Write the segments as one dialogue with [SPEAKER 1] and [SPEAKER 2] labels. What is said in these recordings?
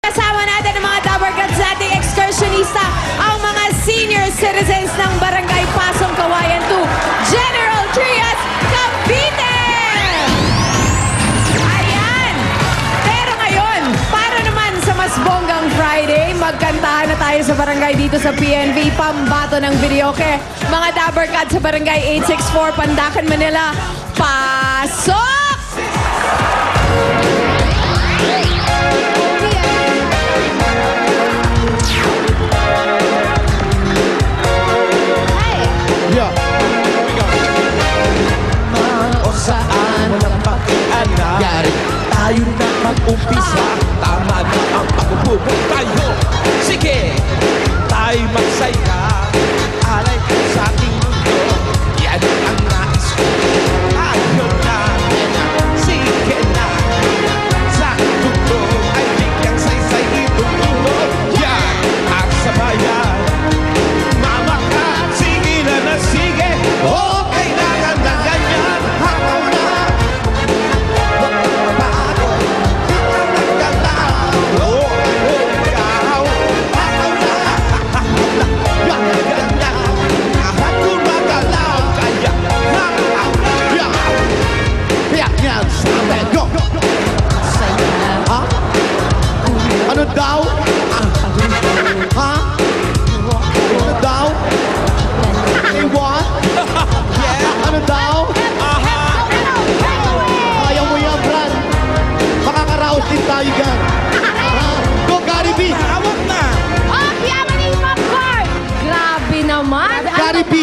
[SPEAKER 1] Kasama natin ang mga Dabarkads nating excursionista, ang mga senior citizens ng Barangay Pasong Kawayan 2, General Trias, Cavite! Ayan! Pero ngayon, para naman sa mas bonggang Friday, magkantahan na tayo sa barangay dito sa PNV, pambato ng videoke. Mga Dabarkads sa Barangay 864, Pandacan, Manila, pasok!
[SPEAKER 2] Yari, tayo na mag-umpisa. Tama na ang pagbubuo tayo. Sige, tayo magsaya. Alay sa ating mundo. Yan ang nais ko. Tayo na, sige na. Sa mundo ay biglang saysay itutulog. Yan ang sabayan. Mama ka, sige na sige. Okay na ganda ganyan. Hakaw na.
[SPEAKER 3] Ano daw? Ha? Ano daw? Say what? Ano daw? Kaya mo yan, Brad. Makakaraos din tayo dyan. Go, Gary B!
[SPEAKER 2] Awag na!
[SPEAKER 1] Oh, yaman yung popcorn! Grabe naman!
[SPEAKER 3] Gary B!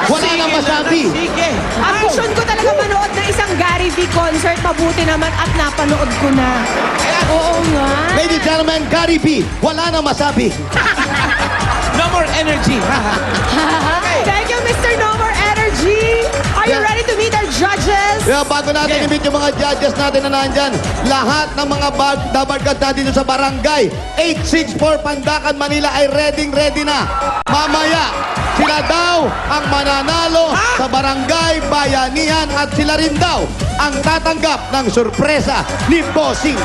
[SPEAKER 3] Wala nang masabi.
[SPEAKER 2] Sige!
[SPEAKER 1] Ambisyon ko talaga manood ng isang Gary V concert. Mabuti naman at napanood ko na. Oo nga.
[SPEAKER 3] Ladies and gentlemen, Gary B! Wala nang masabi.
[SPEAKER 2] No more energy!
[SPEAKER 1] Thank you, Mr. No More Energy. Are you
[SPEAKER 3] Yeah.
[SPEAKER 1] ready to meet our judges?
[SPEAKER 3] Kaya bago natin i-meet yung mga judges natin na nandyan, lahat ng mga Dabarkads natin dito sa Barangay 864 Pandacan, Manila ay ready na. Mamaya, sila daw ang mananalo sa Barangay Bayanihan at sila rin daw ang tatanggap ng sorpresa ni Bossing.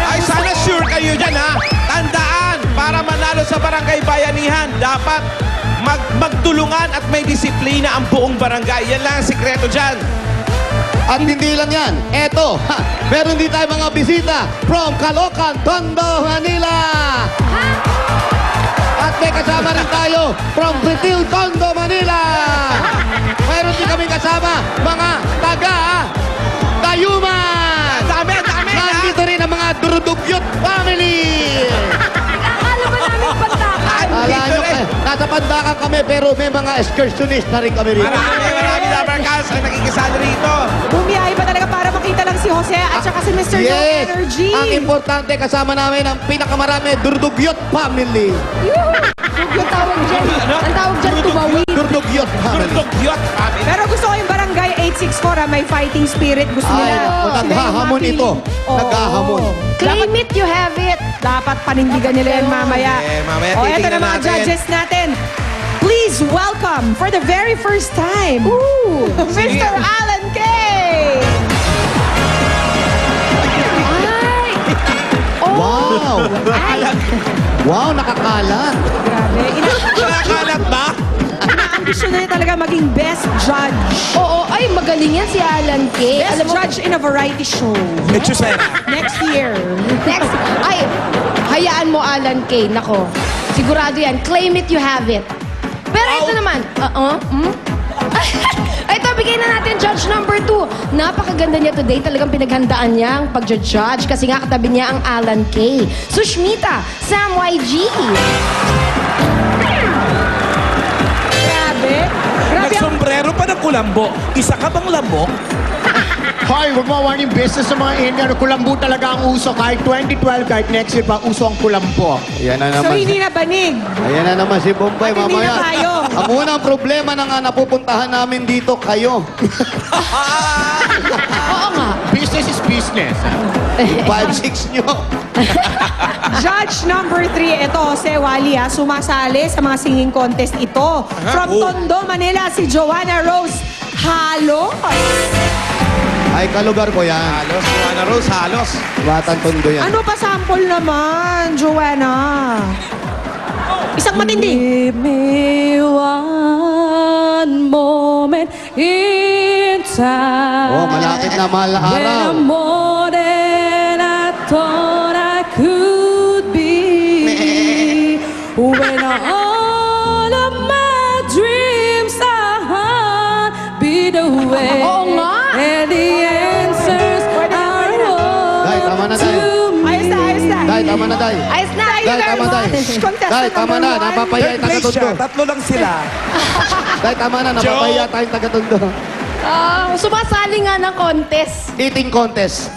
[SPEAKER 2] Ay, sana sure kayo dyan, ha? Tandaan, para manalo sa Barangay Bayanihan, dapat magtulungan at may disiplina ang buong barangay. Yan lang ang sikreto dyan.
[SPEAKER 3] At hindi lang yan, eto, meron din tayo mga bisita from Caloocan, Tondo, Manila. At may kasama rin tayo from Pretil, Tondo, Manila. Mayroon din kami kasama mga taga Tayuman.
[SPEAKER 2] Ang dami,
[SPEAKER 3] Nandito rin ang mga Durudugyot family.
[SPEAKER 1] Akala ba namin pantakan?
[SPEAKER 3] Alam nyo, nasa Pandacan kami pero may mga excursionist na rin kami rito.
[SPEAKER 2] Marami Dabarkads ang nakikisali rito.
[SPEAKER 1] Bumiyahe pa talaga para makita lang si Jose at saka si Mr. No
[SPEAKER 3] Yes,
[SPEAKER 1] Energy.
[SPEAKER 3] ang importante kasama namin ang pinakamarami Durudugyot family.
[SPEAKER 1] Yung tawag dyan. Ang tawag dyan, tumawid.
[SPEAKER 3] Durudugyot family.
[SPEAKER 2] Durdugyot.
[SPEAKER 1] Pero gusto ko yung Barangay 864, may fighting spirit. Gusto
[SPEAKER 3] Ay,
[SPEAKER 1] nila.
[SPEAKER 3] naku,
[SPEAKER 1] Sila yung
[SPEAKER 3] naghahamon
[SPEAKER 1] mapili.
[SPEAKER 3] ito.
[SPEAKER 1] Oo.
[SPEAKER 3] Naghahamon.
[SPEAKER 1] Claim it, you have it. Dapat panindigan nila yan mamaya.
[SPEAKER 2] Okay, mamaya
[SPEAKER 1] O, eto
[SPEAKER 2] titingnan
[SPEAKER 1] na mga
[SPEAKER 2] natin.
[SPEAKER 1] judges natin. Please welcome for the very first time, Mr. Alan K. Ay! Oh!
[SPEAKER 3] Wow!
[SPEAKER 1] Ay!
[SPEAKER 3] Wow, nakakalat.
[SPEAKER 1] Grabe.
[SPEAKER 2] Nakakalat ba?
[SPEAKER 1] Inaambisyon na niya talaga maging best judge.
[SPEAKER 4] Oo, ay magaling yan si Alan K.
[SPEAKER 1] Best
[SPEAKER 4] Alam mo,
[SPEAKER 1] judge in a variety show.
[SPEAKER 2] Etchusera.
[SPEAKER 1] Next year.
[SPEAKER 4] next, ay, hayaan mo Alan K. Nako, sigurado yan. Claim it, you have it. Pero ito naman, ito, bigay na natin judge number 2. Napakaganda niya today. Talagang pinaghandaan niya ang pag-judge kasi nga katabi niya ang Alan K. Sushmita, Sam YG.
[SPEAKER 1] Grabe. Grabe ang
[SPEAKER 2] Nagsombrero pa ng kulambo. Isa ka bang lambok?
[SPEAKER 5] Hoy, huwag mo awanin business sa mga Indian. Kulambo talaga ang uso. Kahit 2012, kahit next year pa, uso ang kulambo.
[SPEAKER 3] Ayan na
[SPEAKER 1] So
[SPEAKER 3] naman.
[SPEAKER 1] hindi na banig.
[SPEAKER 3] Ayan na naman si Bombay
[SPEAKER 1] At hindi
[SPEAKER 3] mamaya.
[SPEAKER 1] na tayo.
[SPEAKER 3] Ang unang problema na nga napupuntahan namin dito, kayo.
[SPEAKER 4] Oo nga.
[SPEAKER 5] Business is business.
[SPEAKER 3] 5-6 nyo.
[SPEAKER 1] Judge number 3, ito, Jose Wally, sumasali sa mga singing contest ito. From Tondo, Manila, si Joanna Rose Halos.
[SPEAKER 3] Ay, kalugar ko yan.
[SPEAKER 2] Halos, Joanna Rose, halos.
[SPEAKER 3] Batang Tondo yan.
[SPEAKER 6] Ano pa sample naman, Joanna? Isang matindi.
[SPEAKER 1] Give me one moment in time.
[SPEAKER 3] Oh, malapit na mahal na
[SPEAKER 1] When
[SPEAKER 3] araw.
[SPEAKER 1] I'm more than I thought I could be. When all of my dreams are be the way.
[SPEAKER 4] Oo nga.
[SPEAKER 1] And the answers are
[SPEAKER 3] Day, tama na,
[SPEAKER 1] all
[SPEAKER 3] Day.
[SPEAKER 1] to me.
[SPEAKER 6] Ayos na, ayos na.
[SPEAKER 3] Day, tama na, Day.
[SPEAKER 4] Ayos na.
[SPEAKER 3] Day, tama, Day.
[SPEAKER 6] Contestant
[SPEAKER 3] Day, tama na.
[SPEAKER 6] number one.
[SPEAKER 3] Napapahiya yung taga-Tondo.
[SPEAKER 2] Tatlo lang sila.
[SPEAKER 3] Day, tama na. Napapahiya tayong taga-Tondo.
[SPEAKER 4] Sumasali nga ng contest.
[SPEAKER 3] Eating contest.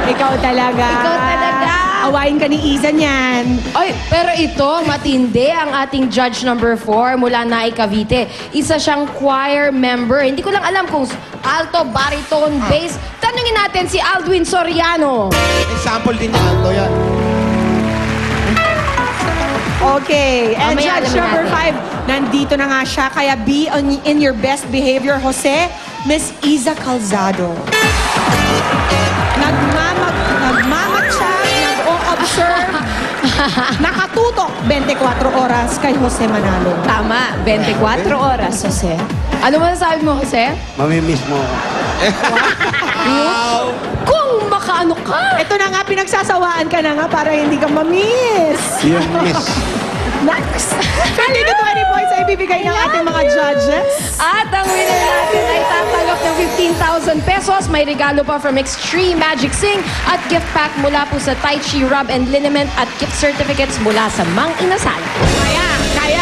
[SPEAKER 6] Ikaw talaga.
[SPEAKER 4] Ikaw talaga.
[SPEAKER 6] Awayin ka ni Iza niyan.
[SPEAKER 4] Ay, pero ito, matindi ang ating judge number 4 mula Naik Cavite. Isa siyang choir member. Hindi ko lang alam kung alto, baritone, bass. Tanungin natin si Aldwin Soriano.
[SPEAKER 2] May sample din yan.
[SPEAKER 3] Alto yan.
[SPEAKER 6] Okay, and
[SPEAKER 4] Mamaya
[SPEAKER 6] judge
[SPEAKER 4] alamin
[SPEAKER 6] number
[SPEAKER 4] natin.
[SPEAKER 6] 5, nandito na nga siya. Kaya be in your best behavior, Jose. Miss Iza Calzado. Nagmamatsyag, nag-o-observe, nakatutok 24 oras kay Jose Manalo.
[SPEAKER 1] Tama, 24 oras, Jose.
[SPEAKER 4] Ano masasabi mo, Jose?
[SPEAKER 3] Mamimiss mo.
[SPEAKER 4] Kung makaano ka.
[SPEAKER 6] Ito na nga, pinagsasawaan ka na nga para hindi ka ma-miss.
[SPEAKER 3] Yung miss.
[SPEAKER 6] Next. 20 to 20 points ay ibibigay ng ating mga judges.
[SPEAKER 4] At ang winner natin ay tatanggap ng 15,000 pesos. May regalo pa from Extreme Magic Sing at gift pack mula po sa Tai Chi Rub and Liniment at gift certificates mula sa Mang Inasal.
[SPEAKER 6] Kaya,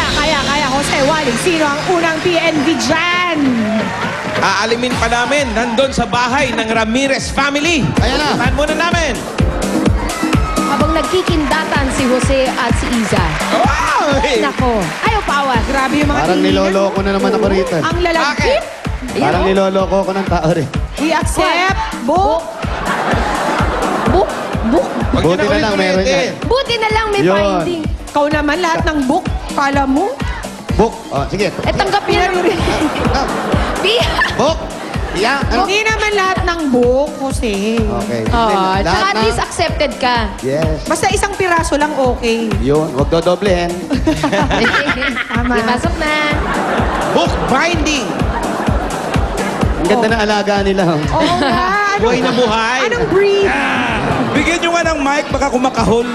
[SPEAKER 6] Jose Waling, sino ang unang PNV dyan?
[SPEAKER 2] Aalimin pa namin, nandun sa bahay ng Ramirez family.
[SPEAKER 3] Ayan na.
[SPEAKER 2] Puntahan muna namin.
[SPEAKER 4] Habang nagkikindatan si Jose at si Iza.
[SPEAKER 2] Wow!
[SPEAKER 4] Nako, ayaw pawas.
[SPEAKER 6] Grabe yung mga
[SPEAKER 3] Parang
[SPEAKER 6] tinginan.
[SPEAKER 3] niloloko na naman ako rito.
[SPEAKER 6] Ang lalagkit.
[SPEAKER 3] Parang niloloko ko ng tao rin.
[SPEAKER 6] We accept. Book.
[SPEAKER 4] Book, book.
[SPEAKER 2] Huwag
[SPEAKER 3] Buti
[SPEAKER 2] niyo
[SPEAKER 3] na lang, meron
[SPEAKER 2] ulit-ulitin.
[SPEAKER 3] yan.
[SPEAKER 4] Buti na lang may
[SPEAKER 3] Yun.
[SPEAKER 4] finding.
[SPEAKER 6] Ikaw naman lahat ng book. Kala mo?
[SPEAKER 3] Book. Oh, sige.
[SPEAKER 4] Eh, tanggapin na rin.
[SPEAKER 3] Ah,
[SPEAKER 4] Pia.
[SPEAKER 3] book. Yeah. Ano?
[SPEAKER 6] Hindi naman lahat ng book, Jose.
[SPEAKER 3] Okay.
[SPEAKER 4] Oh,
[SPEAKER 3] Lahat
[SPEAKER 4] tsaka at
[SPEAKER 3] na-
[SPEAKER 4] least accepted ka.
[SPEAKER 3] Yes.
[SPEAKER 6] Basta isang piraso lang okay.
[SPEAKER 3] Yun. Huwag dodoblehin.
[SPEAKER 6] Tama.
[SPEAKER 4] Di, pasok na.
[SPEAKER 2] Book binding.
[SPEAKER 3] Ang ganda ng alaga nila.
[SPEAKER 6] Oo nga.
[SPEAKER 2] Buhay na buhay.
[SPEAKER 6] Anong breed?
[SPEAKER 2] Bigyan nyo nga ng mic, baka kumakahol.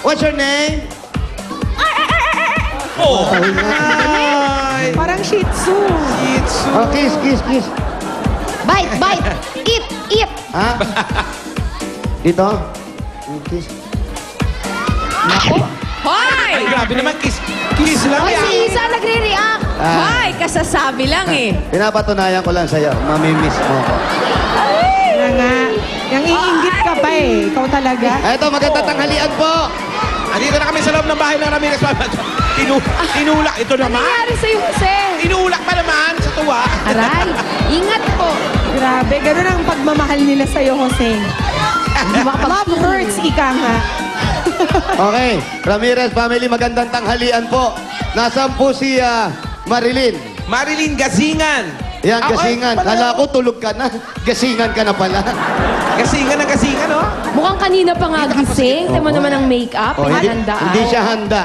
[SPEAKER 3] What's your name?
[SPEAKER 2] Oh.
[SPEAKER 3] Ay, nga.
[SPEAKER 2] Ay.
[SPEAKER 6] Parang Shih Tzu.
[SPEAKER 2] Jitsu.
[SPEAKER 3] Oh, kiss, kiss, kiss.
[SPEAKER 4] Bite, bite. Eat, eat.
[SPEAKER 3] Ha? Dito? Kiss.
[SPEAKER 1] Hoy!
[SPEAKER 2] Ay, grabe naman, kiss. Kiss lang
[SPEAKER 4] Ay,
[SPEAKER 2] yan.
[SPEAKER 4] si Isa nagre-react.
[SPEAKER 1] Hoy, kasasabi lang eh.
[SPEAKER 3] Pinapatunayan ko lang sa'yo. Mamimiss mo ko.
[SPEAKER 6] Na nga. Yang iinggit ka pa eh. Ikaw talaga.
[SPEAKER 3] Eto, maganda tanghalian po.
[SPEAKER 2] Andito na kami sa loob ng bahay ng Ramirez family. Tinulak. Ito
[SPEAKER 4] Ano
[SPEAKER 2] naman.
[SPEAKER 4] nangyari sa'yo, Jose?
[SPEAKER 2] Tinulak pa naman sa tuwa.
[SPEAKER 4] Aray, ingat po.
[SPEAKER 6] Grabe. Ganun ang pagmamahal nila sa'yo, Jose. Love hurts, ika nga.
[SPEAKER 3] Okay. Ramirez family, magandang tanghalian po. Nasaan po si Marilyn?
[SPEAKER 2] Marilyn Gasingan.
[SPEAKER 3] Yan,
[SPEAKER 2] Ay,
[SPEAKER 3] gasingan.
[SPEAKER 2] pala.
[SPEAKER 3] Kala ko tulog ka na. Gasingan ka na pala.
[SPEAKER 2] Gasingan na gasingan, oh.
[SPEAKER 4] Mukhang kanina pa nga gising. Tama naman ang makeup.
[SPEAKER 3] Oh, hindi,
[SPEAKER 4] Pinaghandaan.
[SPEAKER 3] hindi siya handa.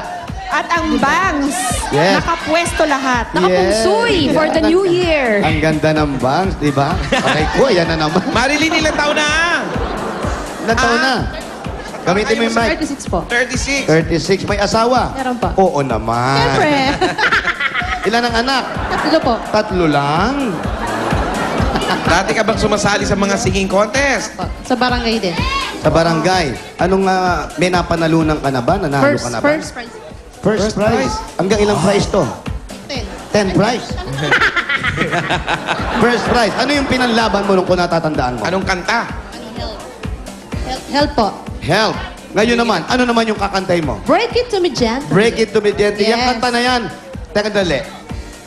[SPEAKER 6] At ang bangs,
[SPEAKER 3] Yes.
[SPEAKER 6] nakapwesto lahat.
[SPEAKER 4] Nakapungsoy for the new year.
[SPEAKER 3] Ang ganda ng bangs, di ba? Okay ko, yan na naman.
[SPEAKER 2] Marilyn, ilang taon na?
[SPEAKER 3] Ilan taon na? Gamitin mo yung mic.
[SPEAKER 1] 36 po.
[SPEAKER 2] 36.
[SPEAKER 3] 36. May asawa?
[SPEAKER 1] Meron pa.
[SPEAKER 3] Oo naman.
[SPEAKER 1] Siyempre.
[SPEAKER 3] Ilan ang anak?
[SPEAKER 1] Tatlo po.
[SPEAKER 3] 3 lang.
[SPEAKER 2] Dati ka bang sumasali sa mga singing contest?
[SPEAKER 1] Sa barangay din.
[SPEAKER 3] Sa barangay. Anong may napanalunan ka na ba? Nanalo ka na ba?
[SPEAKER 1] First prize.
[SPEAKER 3] First prize. Hanggang ilang prize to? 10 prize. First prize. Ano yung pinanlaban mo nung kung natatandaan mo?
[SPEAKER 2] Anong kanta?
[SPEAKER 1] Help po.
[SPEAKER 3] Help. Ngayon naman, ano naman yung kakantay mo?
[SPEAKER 1] Break it to me gently.
[SPEAKER 3] Break it to me gently. Yung
[SPEAKER 1] Yes.
[SPEAKER 3] kanta na yan. Teka dali.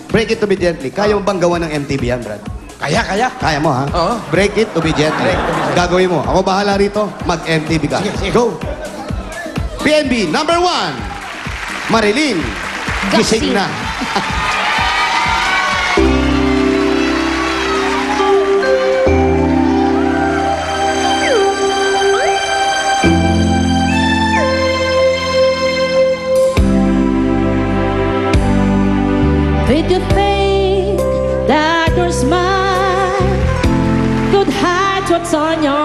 [SPEAKER 3] Break it to me gently. Kaya mo bang gawa ng MTV yan, Brad?
[SPEAKER 2] Kaya.
[SPEAKER 3] Kaya mo, ha?
[SPEAKER 2] Oo.
[SPEAKER 3] Break it to be gently.
[SPEAKER 2] Break it to be gently.
[SPEAKER 3] Gagawin mo. Ako bahala rito. Mag-MTV ka.
[SPEAKER 2] Sige, sige.
[SPEAKER 3] Go. PNB, number 1. Marilyn. Gising
[SPEAKER 4] Gasing.
[SPEAKER 3] na.
[SPEAKER 7] Did you think that your smile could hide what's on your